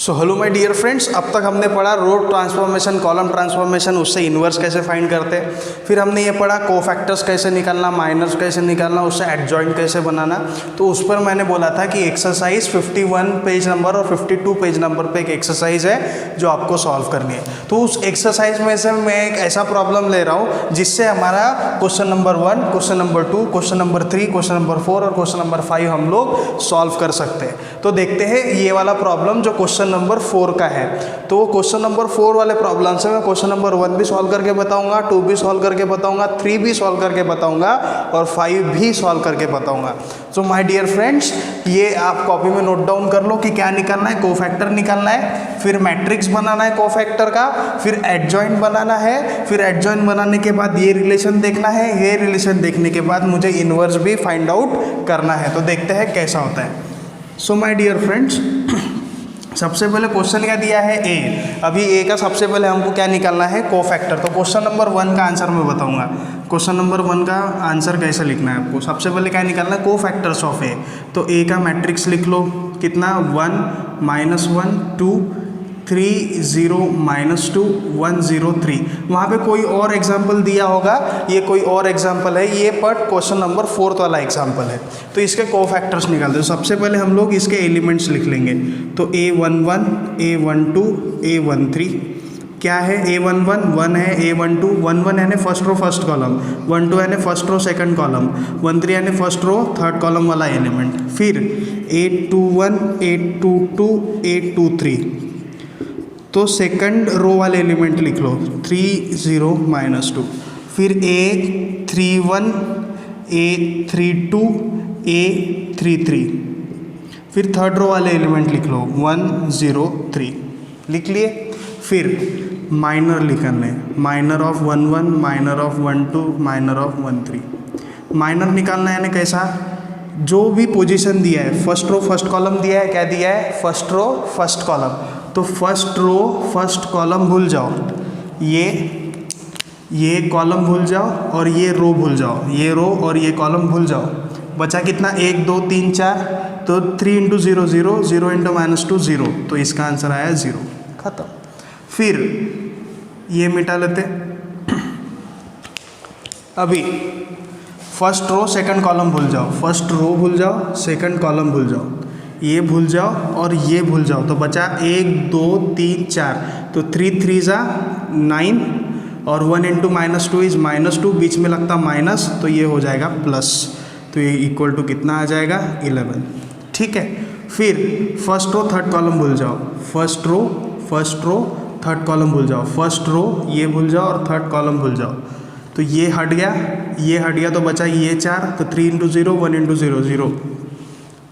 So hello my dear friends, अब तक हमने पढ़ा रो ट्रांसफॉर्मेशन, कॉलम ट्रांसफॉर्मेशन, उससे इन्वर्स कैसे फाइंड करते हैं। फिर हमने ये पढ़ा कोफैक्टर्स कैसे निकालना, माइनर्स कैसे निकालना, उससे एडजॉइंट कैसे बनाना। तो उस पर मैंने बोला था कि एक्सरसाइज 51 पेज नंबर और 52 पेज नंबर पे एक एक्सरसाइज है जो आपको सॉल्व करनी है। तो उस एक्सरसाइज में से मैं एक ऐसा प्रॉब्लम ले रहा हूँ जिससे हमारा question number 1, question number 2, question number 3, question number 4 और क्वेश्चन नंबर 5 हम लोग सॉल्व कर सकते हैं। तो देखते हैं ये वाला प्रॉब्लम जो क्वेश्चन नंबर 4 का है। तो वो क्वेश्चन नंबर 4 वाले प्रॉब्लम से मैं क्वेश्चन नंबर 1 भी सॉल्व करके बताऊंगा, 2 भी सॉल्व करके बताऊंगा, 3 भी सॉल्व करके बताऊंगा और 5 भी सॉल्व करके बताऊंगा। सो माय डियर फ्रेंड्स, ये आप कॉपी में नोट डाउन कर लो कि क्या निकालना है। कोफैक्टर निकालना है, फिर मैट्रिक्स बनाना है कोफैक्टर का, फिर एडजॉइंट बनाना है, फिर एडजॉइंट बनाने के बाद ये रिलेशन देखना है, ये रिलेशन देखने के बाद मुझे इनवर्स भी फाइंड आउट करना है। तो देखते हैं कैसा होता है। सो माय डियर फ्रेंड्स, सबसे पहले क्वेश्चन क्या दिया है, ए। अभी ए का सबसे पहले हमको क्या निकालना है, कोफैक्टर। तो क्वेश्चन नंबर 1 का आंसर मैं बताऊंगा। क्वेश्चन नंबर 1 का आंसर कैसे लिखना है आपको, सबसे पहले क्या निकालना है, कोफैक्टर्स ऑफ ए। तो ए का मैट्रिक्स लिख लो, कितना 1 -1 2 3 0 -2 1 0 3। वहाँ पे कोई और एग्जाम्पल दिया होगा, ये कोई और एग्जाम्पल है ये, बट क्वेश्चन नंबर 4 वाला एग्जाम्पल है। तो इसके कोफैक्टर्स निकालते हैं। सबसे पहले हम लोग इसके एलिमेंट्स लिख लेंगे। तो A11 A12 A13 क्या है, A11 1 है, A12 11 यानी फर्स्ट रो फर्स्ट कॉलम, 12 यानी फर्स्ट रो सेकंड कॉलम, 13 यानी फर्स्ट रो थर्ड कॉलम वाला एलिमेंट। फिर A21 A22 A23 तो सेकंड रो वाले एलिमेंट लिख लो, 3 0 -2। फिर A31 A32 A33 फिर थर्ड रो वाले एलिमेंट लिख लो 1 0 3। लिख लिए। फिर माइनर लिखना है, minor of 1 1, minor of 1 2, minor of 1 3। Minor निकालना है यानी कैसा, जो भी पोजीशन दिया है, फर्स्ट रो फर्स्ट कॉलम दिया है, क्या दिया है, फर्स्ट रो फर्स्ट कॉलम। तो फर्स्ट रो फर्स्ट कॉलम भूल जाओ, ये कॉलम भूल जाओ और ये रो भूल जाओ, ये रो और ये कॉलम भूल जाओ। बचा कितना, 1 2 3 4। तो 3 × 0 0, 0 × -2 0। तो इसका आंसर आया 0, खत्म। फिर ये मिटा लेते। अभी फर्स्ट रो सेकंड कॉलम भूल जाओ, फर्स्ट रो भूल जाओ, सेकंड कॉलम भूल जाओ, ये भूल जाओ और ये भूल जाओ। तो बचा 1 2 3 4। तो 3 3 ज़ा 9 और 1 × -2 इज -2, बीच में लगता माइनस, तो ये हो जाएगा प्लस। तो ये इक्वल टू कितना आ जाएगा, 11। ठीक है। फिर फर्स्ट रो थर्ड कॉलम भूल जाओ, फर्स्ट रो थर्ड कॉलम भूल जाओ, फर्स्ट रो ये भूल जाओ और थर्ड कॉलम भूल जाओ। तो ये हट गया, ये हट गया, तो बचा ये 4। तो 3 × 0 1 × 0 0।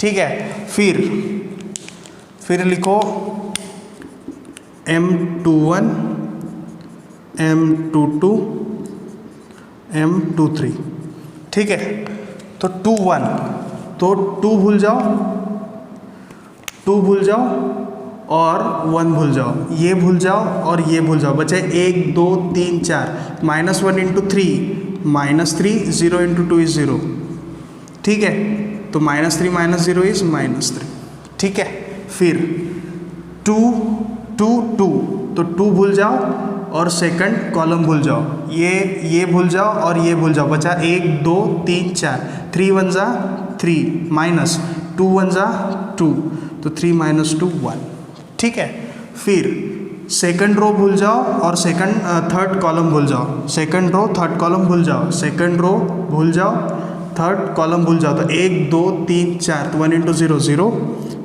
ठीक है। फिर लिखो M21 M22 M23। ठीक है। तो 2 1, तो 2 भूल जाओ, 2 भूल जाओ और 1 भूल जाओ, ये भूल जाओ और ये भूल जाओ। बचे 1 2 3 4। -1 × 3 -3, 0 × 2 इज 0। ठीक है। तो -3 - 0 इज -3। ठीक है। फिर 2 2 2, तो 2 भूल जाओ और सेकंड कॉलम भूल जाओ, ये भूल जाओ और ये भूल जाओ। बचा 1 2 3 4। 3 1 ज़ा 3 माइनस 2 1 ज़ा 2, तो 3 - 2 1। ठीक है। फिर सेकंड रो भूल जाओ और थर्ड कॉलम भूल जाओ, सेकंड रो थर्ड कॉलम भूल जाओ, सेकंड रो भूल जाओ, थर्ड कॉलम भूल जाओ। तो 1 2 3 4। तो 1 × 0 0,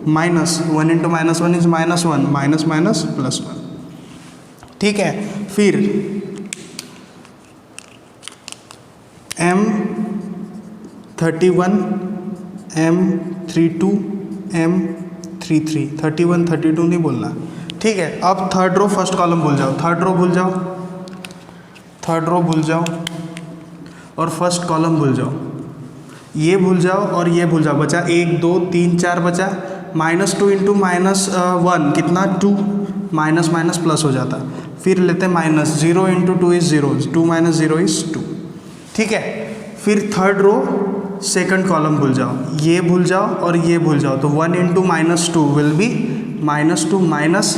माइनस 1 × -1 इज -1, माइनस माइनस +1। ठीक है। फिर M31 M32 M33, 31 32 नहीं बोलना। ठीक है। अब थर्ड रो फर्स्ट कॉलम भूल जाओ, थर्ड रो भूल जाओ, थर्ड रो भूल जाओ और फर्स्ट कॉलम भूल जाओ, ये भूल जाओ और ये भूल जाओ। बचा 1 2 3 4 बचा। -2 × -1 कितना, 2, माइनस माइनस प्लस हो जाता। फिर लेते माइनस, 0 × 2 इज 0, 2 - 0 इज 2। ठीक है। फिर थर्ड रो सेकंड कॉलम भूल जाओ, ये भूल जाओ और ये भूल जाओ। तो 1 × -2 विल बी -2 माइनस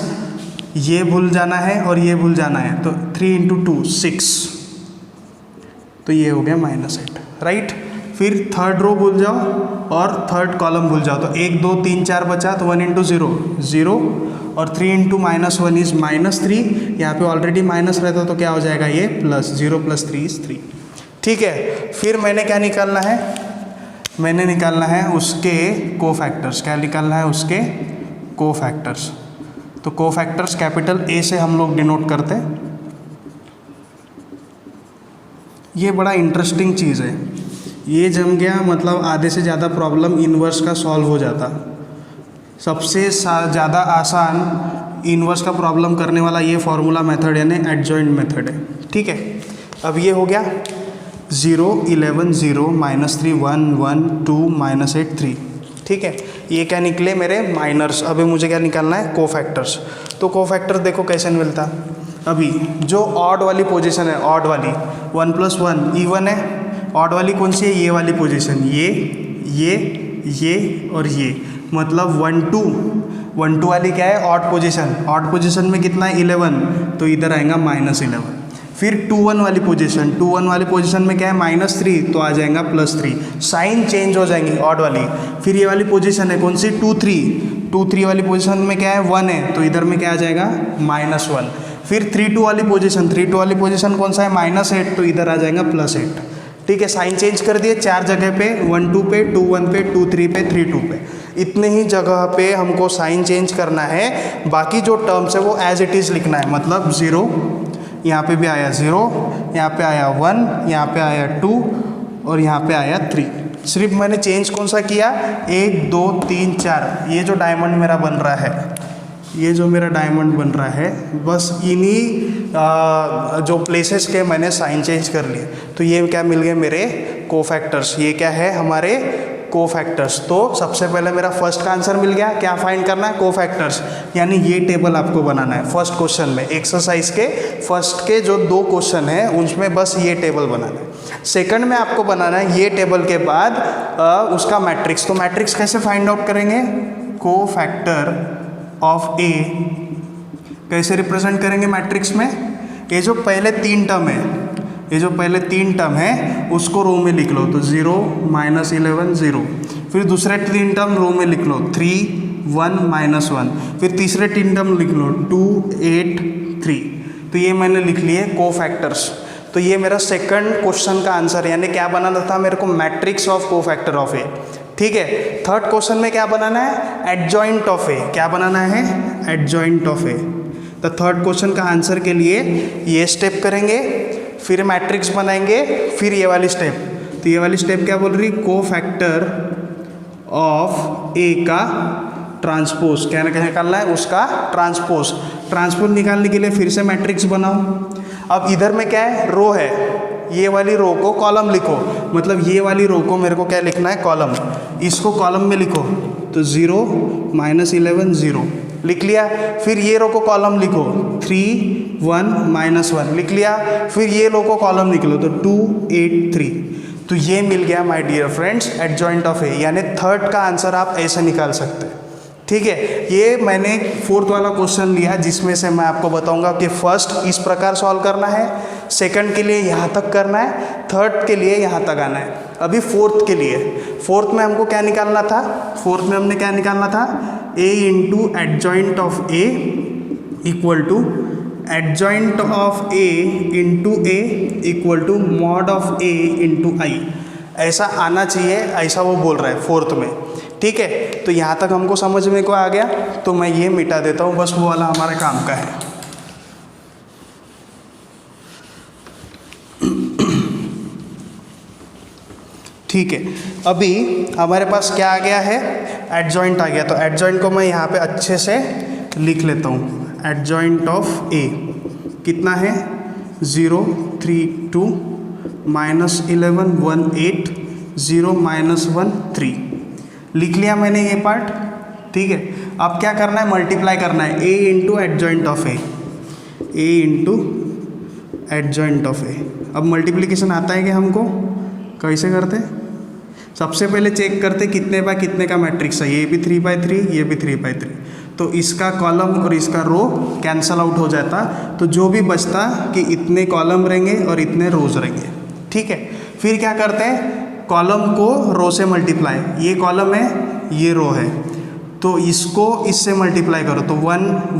ये भूल जाना है और ये भूल जाना है, तो 3 × 2 6, तो ये हो गया -8, राइट। फिर थर्ड रो भूल जाओ और थर्ड कॉलम भूल जाओ, तो 1 2 3 4 बचा, तो 1 × 0 0 और 3 × -1 इज -3, यहाँ पे ऑलरेडी माइनस रहता तो क्या हो जाएगा ये प्लस, 0 + 3 = 3, ठीक है। फिर मैंने क्या निकालना है, मैंने निकालना है उसके कोफैक्टर्स। क्या निकालना है, उसके कोफैक्टर्स। तो कोफैक्टर्स कैपिटल ए से हम लोग डिनोट करते हैं। ये बड़ा इंटरेस्टिंग चीज़ है, ये जम गया मतलब आधे से ज़्यादा प्रॉब्लम इन्वर्स का सॉल्व हो जाता। सबसे ज़्यादा आसान इन्वर्स का प्रॉब्लम करने वाला ये फॉर्मूला मेथड यानी एडजॉइंट मेथड है, ठीक है। अब ये हो गया 0 11 0 -3 1 1 2 -8 3, ठीक है। ये क्या निकले मेरे माइनर्स। अभी मुझे क्या निकालना है, कोफैक्टर्स। तो कोफैक्टर्स देखो कैसे मिलता। अभी जो ऑड वाली पोजीशन है, ऑड वाली 1 + 1 इवन है, ऑड वाली कौन सी है, ये वाली पोजीशन, ये और ये, मतलब 1 2 वाली क्या है, ऑड पोजीशन। ऑड पोजीशन में कितना है 11, तो इधर आएगा -11। फिर 2 1 वाली पोजीशन, 2 1 वाली पोजीशन में क्या है -3, तो आ जाएगा +3, साइन चेंज हो जाएंगी ऑड वाली। फिर ये वाली पोजीशन है कौन सी 2 3 वाली पोजीशन में क्या है 1 है, तो इधर में क्या आ जाएगा -1। फिर 3 2 वाली पोजीशन, 3 2 वाली पोजीशन कौन सा है -8, तो इधर आ जाएगा +8, ठीक है। साइन चेंज कर दिए 4 जगह पे, 1 2 पे, 2 1 पे, 2 3 पे, 3 2 पे, इतने ही जगह पे हमको साइन चेंज करना है। बाकी जो टर्म्स है वो एज इट इज़ लिखना है, मतलब 0 यहाँ पे भी आया 0, यहाँ पे आया 1, यहाँ पे आया 2 और यहाँ पे आया 3। सिर्फ मैंने चेंज कौन सा किया, 1 2 3 4, ये जो डायमंड मेरा बन रहा है, ये जो मेरा डायमंड बन रहा है, बस इन्हीं जो प्लेसेस के मैंने साइन चेंज कर लिए। तो ये क्या मिल गए मेरे कोफैक्टर्स, ये क्या है हमारे कोफैक्टर्स। तो सबसे पहले मेरा फर्स्ट का आंसर मिल गया। क्या फाइंड करना है, कोफैक्टर्स, यानी ये टेबल आपको बनाना है फर्स्ट क्वेश्चन में। एक्सरसाइज के फर्स्ट के जो 2 क्वेश्चन हैं उसमें बस ये टेबल बनाना है। सेकंड में आपको बनाना है ये टेबल के बाद उसका मैट्रिक्स। तो मैट्रिक्स कैसे फाइंड आउट करेंगे, कोफैक्टर ऑफ ए कैसे रिप्रेजेंट करेंगे मैट्रिक्स में। ये जो पहले 3 टर्म है, ये जो पहले 3 टर्म है उसको रो में लिख लो, तो 0 -11 0। फिर दूसरे 3 टर्म रो में लिख लो, 3 1 -1। फिर तीसरे 3 टर्म लिख लो, 2 8 3। तो ये मैंने लिख लिए कोफैक्टर्स। तो ये मेरा सेकंड क्वेश्चन का आंसर है, यानी क्या बनाना था मेरे को, मैट्रिक्स ऑफ कोफैक्टर ऑफ ए, ठीक है। थर्ड क्वेश्चन में क्या बनाना है, एडजॉइंट ऑफ ए। क्या बनाना है, एडजॉइंट ऑफ ए। तो थर्ड क्वेश्चन का आंसर के लिए ये स्टेप करेंगे, फिर मैट्रिक्स बनाएंगे, फिर ये वाली स्टेप। तो ये वाली स्टेप क्या बोल रही, कोफैक्टर ऑफ ए का ट्रांसपोज। क्या निकालना है, उसका ट्रांसपोज। ट्रांसपोज निकालने के लिए फिर से मैट्रिक्स बनाओ। अब इधर में क्या है, रो है, ये वाली रो को कॉलम लिखो, मतलब ये वाली रो को मेरे को क्या लिखना है, कॉलम। इसको कॉलम में लिखो, तो 0 -11 0 लिख लिया। फिर ये रो को कॉलम लिखो, 3 1 -1 लिख लिया। फिर ये रो को कॉलम निकलो, तो 2 8 3। तो ये मिल गया my dear friends adjoint of A, यानी थर्ड का आंसर आप ऐसे निकाल सकते हैं, ठीक है। ये मैंने फोर्थ वाला क्वेश्चन लिया जिसमें से मैं आपको बताऊंगा कि फर्स्ट इस प्रकार सॉल्व करना है, सेकंड के लिए यहाँ तक करना है, थर्ड के लिए यहाँ तक आना है। अभी फोर्थ के लिए, फोर्थ में हमको क्या निकालना था, फोर्थ में हमने क्या निकालना था, a into adjoint of A equal to adjoint of A into A equal to mod of A into I. ऐसा आना चाहिए, ऐसा वो बोल रहा है फोर्थ में, ठीक है। तो यहाँ तक हमको समझ में को आ गया, तो मैं ये मिटा देता हूँ, बस वो वाला हमारे काम का है। ठीक है, अभी हमारे पास क्या आ गया है, एडजॉइंट आ गया। तो एडजॉइंट को मैं यहाँ पे अच्छे से लिख लेता हूँ। एडजॉइंट ऑफ ए कितना है, 0 3 2 -11 1 8 0 -1 3 लिख लिया मैंने ये पार्ट, ठीक है। अब क्या करना है, मल्टीप्लाई करना है, a into adjoint of A, a into adjoint of A. अब मल्टीप्लिकेशन आता है कि हमको कैसे करते हैं, सबसे पहले चेक करते कितने बाय कितने का मैट्रिक्स है। ये भी 3 बाय 3, ये भी 3 बाय 3, तो इसका कॉलम और इसका रो कैंसल आउट हो जाता, तो जो भी बचता कि इतने कॉलम रहेंगे और इतने रोज रहेंगे। ठीक है, फिर क्या करते हैं, कॉलम को रो से मल्टीप्लाई, ये कॉलम है ये रो है, तो इसको इससे मल्टीप्लाई करो, तो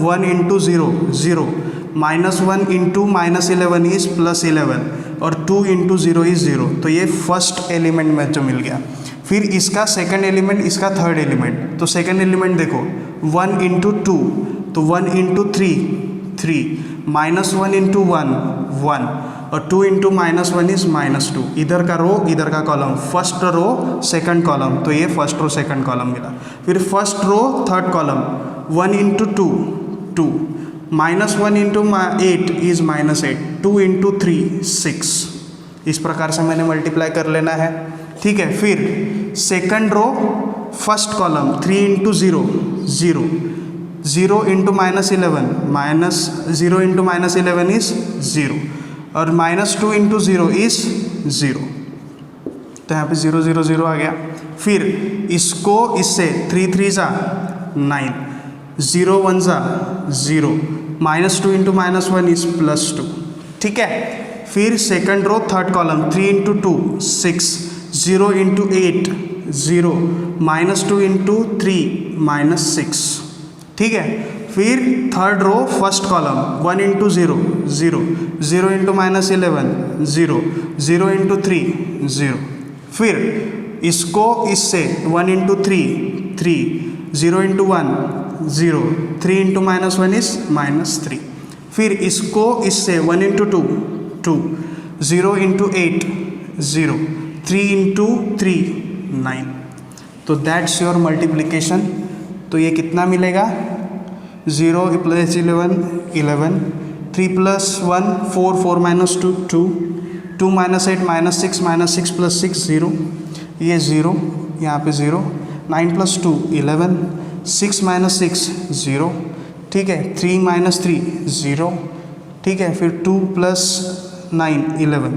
1 इंटू 0 0, -1 इंटू -11 इज +11 और 2 इंटू 0 इज 0, तो ये फर्स्ट एलिमेंट में जो मिल गया। फिर इसका सेकंड एलिमेंट, इसका थर्ड एलिमेंट, तो सेकंड एलिमेंट देखो 1 इंटू 2, तो 1 इंटू 3 3, -1 इंटू 1 1 और 2 इंटू -1 इज -2। इधर का रो इधर का column, first row second column, तो ये फर्स्ट रो सेकंड कॉलम मिला। फिर first row third column 1 into 2 2, -1 into 8 is -8, 2 into 3 6। इस प्रकार से मैंने मल्टीप्लाई कर लेना है। ठीक है, फिर second row first column 3 into 0 0, 0 into -11 -0 into -11 is 0 और -2 इंटू 0 इज 0, तो यहाँ पे 0 0 0 आ गया। फिर इसको इससे 3 3 जा 9, 0 1 जा 0, -2 इंटू -1 इज +2। ठीक है, फिर second row third column 3 into 2 6, 0 into 8 0, -2 into 3 -6। ठीक है, फिर third row first column 1 into 0 0, 0 into -11 0, 0 into 3 0। फिर इसको इससे 1 इंटू 3 3, 0 इंटू 1 0, 3 इंटू -1 इज -3। फिर इसको इससे 1 इंटू 2 2, 0 इंटू 8 0, 3 इंटू 3 9। तो दैट्स योर मल्टीप्लिकेशन। तो ये कितना मिलेगा, 0 + 11 11, 3 + 1 4 4 - 2 2, 2 - 8 -6 -6 + 6 0, ये 0 यहाँ पे 0, 9 + 2 11, 6 - 6 0। ठीक है, 3 - 3 0। ठीक है, फिर 2 + 9 11,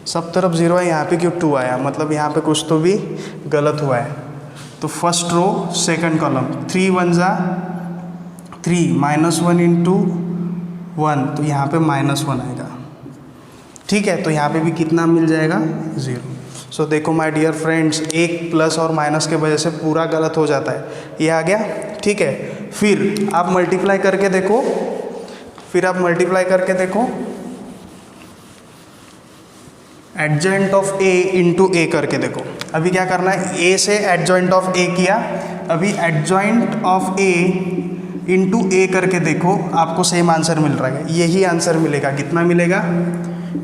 सब तरफ 0 है, यहाँ पे क्यों 2 आया, मतलब यहाँ पे कुछ तो भी गलत हुआ है। तो फर्स्ट रो सेकंड कॉलम 3 1 जा 3, -1 इंटू 1, तो यहाँ पे -1 आएगा। ठीक है, तो यहाँ पे भी कितना मिल जाएगा 0। सो देखो माय डियर फ्रेंड्स, एक प्लस और माइनस के वजह से पूरा गलत हो जाता है। ये आ गया। ठीक है, फिर आप मल्टीप्लाई करके देखो, एडजॉइंट ऑफ ए इंटू ए करके देखो। अभी क्या करना है, ए से एडजॉइंट ऑफ ए किया, अभी एडजॉइंट ऑफ ए इंटू ए करके देखो, आपको सेम आंसर मिल रहा है। यही आंसर मिलेगा, कितना मिलेगा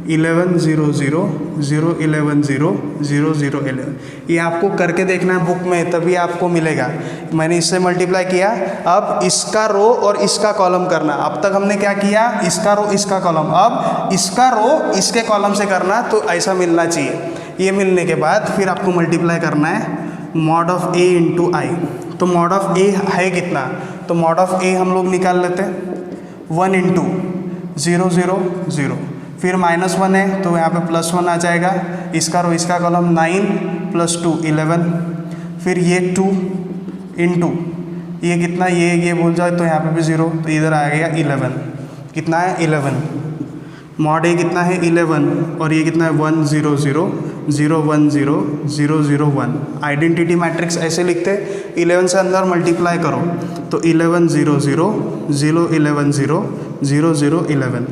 11 0 0 0 11 0 0 0 11। ये आपको करके देखना है बुक में, तभी आपको मिलेगा। मैंने इससे मल्टीप्लाई किया, अब इसका रो और इसका कॉलम करना। अब तक हमने क्या किया, इसका रो इसका कॉलम, अब इसका रो इसके कॉलम से करना, तो ऐसा मिलना चाहिए। ये मिलने के बाद फिर आपको मल्टीप्लाई करना है मॉड ऑफ ए इंटू आई। तो मॉड ऑफ ए है कितना, तो मॉड ऑफ ए हम लोग निकाल लेते हैं 1 इंटू 0 0 0, फिर -1 है तो यहाँ पे +1 आ जाएगा, इसका रो इसका कॉलम 9 + 2 11, फिर ये 2 इंटू ये कितना, ये भूल जाए तो यहाँ पे भी 0, तो इधर आ गया 11, कितना है 11। मॉड ए कितना है 11 और ये कितना है 1 0 0 0 1 0 0 0 1। आइडेंटिटी मैट्रिक्स ऐसे लिखते, 11 से अंदर मल्टीप्लाई करो तो 11 0 0 0 11 0 0 0 11।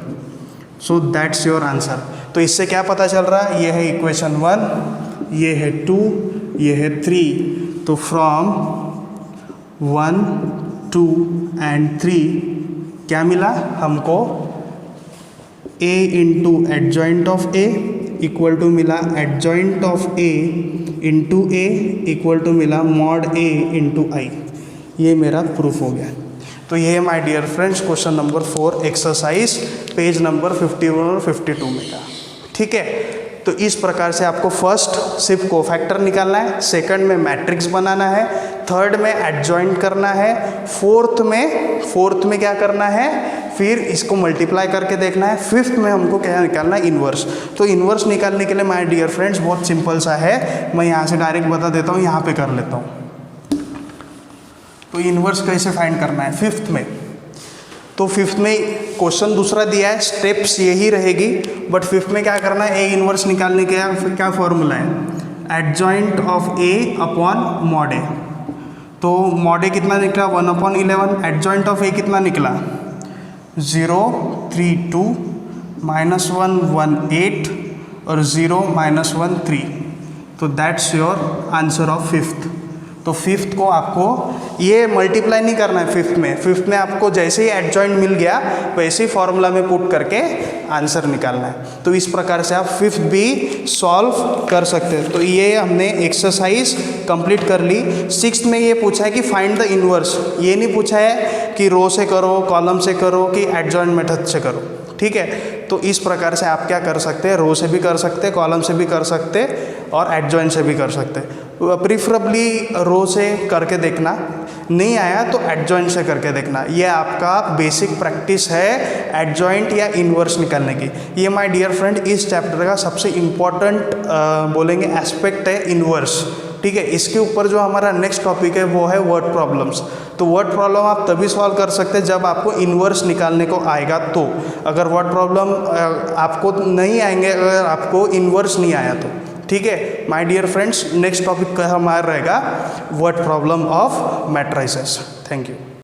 So that's your answer. तो इससे क्या पता चल रहा है, ये है इक्वेशन 1, ये है 2, ये है 3। तो फ्रॉम 1 2 एंड 3 क्या मिला हमको, a into adjoint of a equal to मिला adjoint of a into a equal to मिला मॉड a इंटू आई। ये मेरा प्रूफ हो गया। तो ये my dear friends question number 4 exercise page number 51 और 52 में का। ठीक है, तो इस प्रकार से आपको फर्स्ट सिर्फ कोफैक्टर निकालना है, सेकंड में मैट्रिक्स बनाना है, थर्ड में एडजॉइंट करना है, फोर्थ में क्या करना है, फिर इसको मल्टीप्लाई करके देखना है, फिफ्थ में हमको क्या निकालना है, इन्वर्स। तो इन्वर्स निकालने के लिए माय डियर फ्रेंड्स बहुत सिंपल सा है, मैं यहाँ से डायरेक्ट बता देता हूँ, यहाँ पे कर लेता हूँ। तो इन्वर्स कैसे फाइंड करना है फिफ्थ में। तो फिफ्थ में क्वेश्चन दूसरा दिया है, स्टेप्स यही रहेगी, बट फिफ्थ में क्या करना है, ए इन्वर्स निकालने के क्या फॉर्मूला है, adjoint of A upon mod A. तो मॉड ए कितना निकला 1/11, एडजॉइंट ऑफ ए कितना निकला 032 -1 18 और 0 -1 3। तो that's your answer of fifth. तो फिफ्थ को आपको ये मल्टीप्लाई नहीं करना है फिफ्थ में आपको जैसे ही एडजॉइंट मिल गया वैसे ही फॉर्मूला में पुट करके आंसर निकालना है। तो इस प्रकार से आप फिफ्थ भी सॉल्व कर सकते हैं। तो ये हमने एक्सरसाइज कंप्लीट कर ली। सिक्स्थ में ये पूछा है कि फाइंड द इन्वर्स, ये नहीं पूछा है कि रो से करो, कॉलम से करो कि एडजॉइंट मेथड से करो, ठीक है। तो इस प्रकार से आप क्या कर सकते हैं, रो से भी कर सकते हैं, कॉलम से भी कर सकते हैं और एडजॉइंट से भी कर सकते हैं। प्रीफरेबली रो से करके देखना, नहीं आया तो एडजॉइंट से करके देखना। ये आपका बेसिक प्रैक्टिस है एडजॉइंट या इन्वर्स निकालने की। ये माय डियर फ्रेंड इस चैप्टर का सबसे इम्पॉर्टेंट बोलेंगे एस्पेक्ट है इन्वर्स, ठीक है। इसके ऊपर जो हमारा नेक्स्ट टॉपिक है वो है वर्ड प्रॉब्लम्स। तो वर्ड प्रॉब्लम आप तभी सॉल्व कर सकते हैं जब आपको इन्वर्स निकालने को आएगा। तो अगर वर्ड प्रॉब्लम आपको नहीं आएंगे, अगर आपको इन्वर्स नहीं आया तो, ठीक है my dear friends. Next topic का हमारा रहेगा word problem of matrices. Thank you.